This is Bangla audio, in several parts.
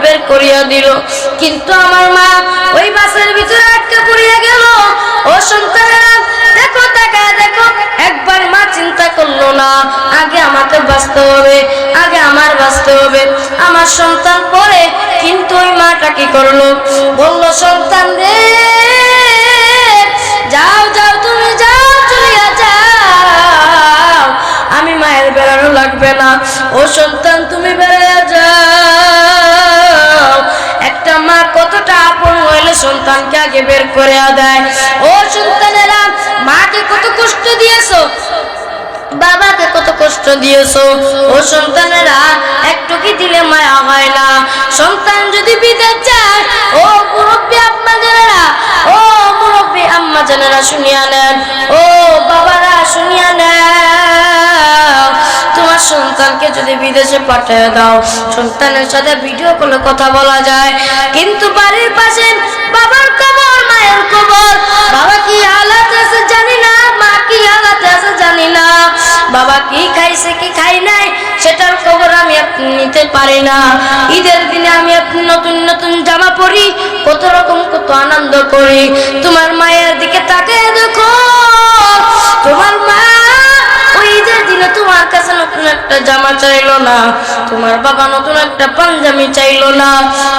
বের করিয়া দিল, কিন্তু আমার মা ওই বাসের ভিতরে আটকে পড়িয়া গেল। ও সন্তানেরা দেখো, তাকায় দেখো, একবার মা চিন্তা করলো না, আগে আমাকে বাঁচতে হবে, আগে আমার বাঁচতে হবে, আমার সন্তান পরে। কিন্তু ওই মাটা কি করলো, বলল সন্তান রে যাও যাও, তুমি যাও, চলিয়া যাও, আমি মায়ের বেড়ানো লাগবে না। ও সন্তান তুমি বেড়ে যাও। একটা মা কতটা আপন হইলে সন্তানকে আগে বের করে দেয়। ও সন্তানেরা, মাকে কত কষ্ট দিয়েছো, বাবাকে কত কষ্ট দিয়েছো। ও সন্তানেরা, একটু কি দিলে মায়া হয় না? সন্তান যদি বিদেশ যায়, ও মুরব্বী আম্মা জানেরা, ও মুরব্বী আম্মা জানেরা শুনিয়া নেন, ও বাবারা শুনিয়া নেন, তোমার সন্তানকে যদি বিদেশে পাঠিয়ে দাও, সন্তানের সাথে ভিডিও কলে কথা বলা যায়, কিন্তু বাড়ির পাশে বাবার কবর, মায়ের কবর, বাবা কি হালাতে আছে জানি না, মা কি হালাতে আছে জানি না, বাবা কি খাইছে কি খাই নাই সেটার খবর আমি আপনি নিতে পারি না। ঈদের দিনে আমি আপনি নতুন নতুন জামা পরি, কত রকম কত আনন্দ করি। তোমার মায়ের দিকে তাকিয়ে দেখো, তোমার মা ওই ঈদের দিনে তোমার কাছে নতুন একটা জামা চাইলো না, তোমার বাবা নতুন একটা পাঞ্জাবি চাইলো না,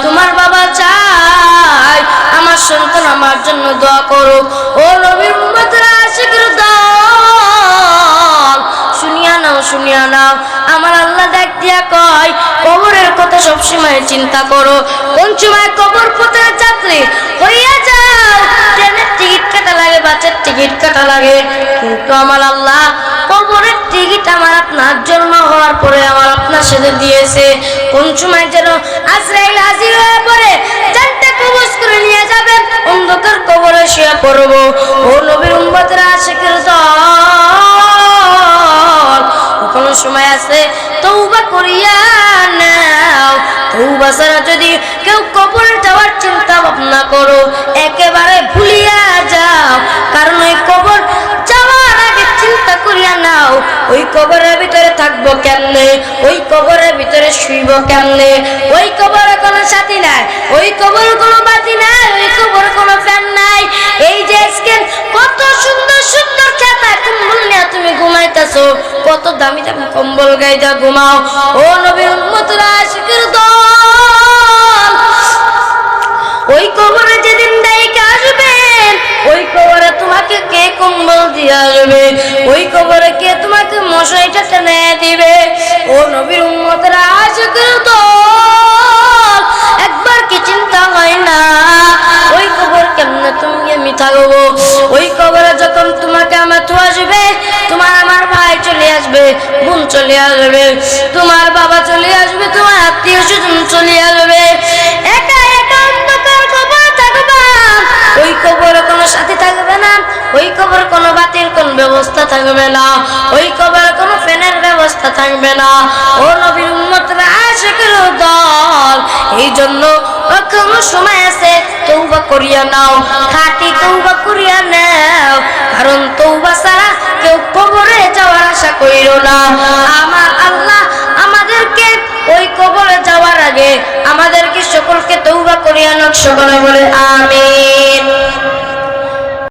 তোমার বাবা চাই আমার সন্তান আমার জন্য দোয়া করো। ও নবীর উম্মতরা, আশিকের দল, শুনিয়া নাও, শুনিয়া নাও, আমার আল্লাহ ডাক দিয়া কয়, কবরের কথা সবসময় চিন্তা করো। কোন সময় কবর পথের যাত্রী হইয়া যাও, ট্রেনের টিকিট কাটা লাগে, বাসের টিকিট কাটা লাগে, কিন্তু আমার আল্লাহ কবরের টিকিট আমার আপনার জন্ম হওয়ার পরে আমার আপনার সাথে দিয়েছে। কোন সময় যেন আজরাইল হাজির হয়ে পড়ে জানটা কবজ করে নিয়ে যাবে, অন্ধকার কবরে শুয়ে পড়বো। ও নবীর উম্মতরা, আশিকের দল, কোন সময় আছে তওবা করিয়া নাও। তওবা ছাড়া যদি কেউ কবরে যাওয়ার চিন্তা ভাবনা করো, একেবারে ভুলিয়া যাও, কারণ ওই কবর যাওয়ার আগে চিন্তা করিয়া নাও, ওই কবরের ভিতরে থাকবো কেমনে, ওই কবরের ভিতরে শুইব কেমনে, ওই কবরে কোনো সাথী নাই, ওই কবরে কোনো বাতি নাই, ওই কবরে কোনো ফ্যান নাই। এই যে আজকে কত সুন্দর সুন্দর খেতা কম্বল নিয়ে তুমি ঘুমাইতেছো, কত দামি দামি কম্বল গাইদা ঘুমাও। ও নবীর উম্মতরা, আশিকের দল, ওই কবরে যেদিন ডাইকা আসবেন, ওই কবরে তোমাকে কে কম্বল দিয়ে আসবে, ওই কবরে কে তোমাকে মশারিটা টেনে দিবে? ও নবীর উম্মতরা, আশিকের দল, একবার কি চিন্তা হয় না ওই কবর কেমনে তুমি আমি থাকবো? ওই কবরে যখন তোমাকে আমার তো আসবে, তোমার আমার ভাই চলে আসবে, বোন চলে আসবে, তোমার বাবা চলে আসবে, তোমার আত্মীয় স্বজন চলে আসবে, একা একা অন্ধকার কবরে থাকবা। ওই কবরে কোনো সাথী থাকবে না, ওই কবরে কোনো বাতির কোন ব্যবস্থা থাকবে না, ওই কবরে কোনো ফ্যানের ব্যবস্থা থাকবে না। ও নবীর উম্মতরা, আশিকের দল, এই জন্য কোনো সময় আছে তওবা করিয়া নাও, খাঁটি তওবা করিয়া নাও, কারণ তওবা ছাড়া কেউ কবরে যাওয়ার আশা করিও না। আমার আল্লাহ আমাদেরকে ওই কবরে যাওয়ার আগে আমাদেরকে সকলকে তওবা করিয়া নাও, সকলে বলে